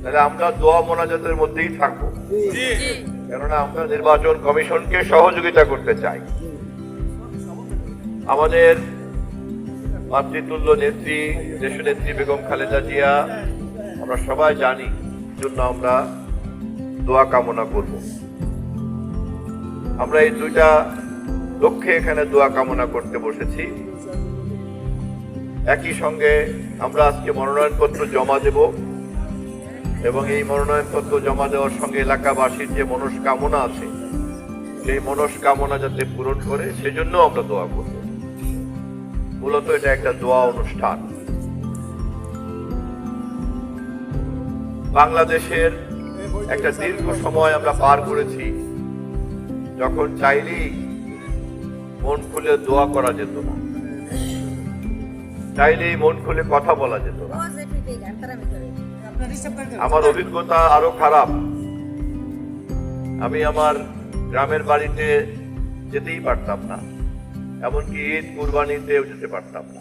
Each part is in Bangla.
তাহলে আমরা দোয়া মোনাজাতের মধ্যেই থাকবো, কেননা আমরা নির্বাচন কমিশনকে সহযোগিতা করতে চাই। আমাদের মাতৃতুল্য নেত্রী দেশনেত্রী বেগম খালেদা জিয়া আমরা সবাই জানি, জন্য আমরা দোয়া কামনা করব। আমরা এই দুইটা লক্ষ্যে এখানে দোয়া কামনা করতে বসেছি। একই সঙ্গে আমরা আজকে মনোনয়নপত্র জমা দেব এবং এই মনোনয়নপত্র জমা দেওয়ার সঙ্গে এলাকাবাসীর যে মনস্কামনা আছে সেই মনস্কামনা যাতে পূরণ করে সেজন্য আমরা দোয়া করব। মূলত এটা একটা দোয়া অনুষ্ঠান। বাংলাদেশের একটা দীর্ঘ সময় আমরা পার করেছি যখন চাইলেই মন খুলে দোয়া করা যেত না, চাইলেই মন খুলে কথা বলা যেত না। আমার অভিজ্ঞতা আরো খারাপ। আমি আমার গ্রামের বাড়িতে যেতেই পারতাম না, এমনকি ঈদ কুরবানিতেও যেতে পারতাম না।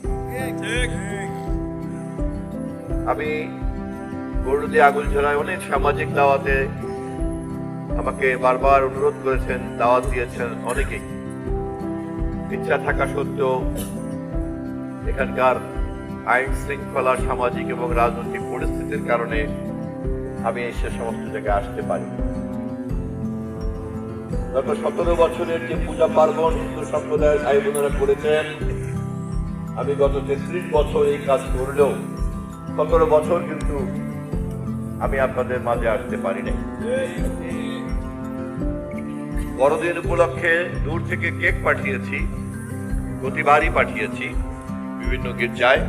আমি গরুদি আগুলঝরায় অনেক সামাজিক দাওয়াতে আমাকে বারবার অনুরোধ করেছেন, দাওয়াত দিয়েছেন অনেকেই। ইচ্ছা থাকা সত্ত্বেও এখানকার আইন শৃঙ্খলা, সামাজিক এবং রাজনৈতিক পরিস্থিতির কারণে আমি সে সমস্ত জায়গায় আসতে পারি। গত 17 বছরের যে পূজা পার্বণ হিন্দু সম্প্রদায়ের ভাই বোনেরা করেছেন, আমি গত 33 বছর এই কাজ করলেও 17 বছর কিন্তু আমি আপনাদের মাঝে আসতে পারি নাই। বড়দিন উপলক্ষে দূর থেকে কেক পাঠিয়েছি, প্রতিবারই পাঠিয়েছি বিভিন্ন গির্জায়।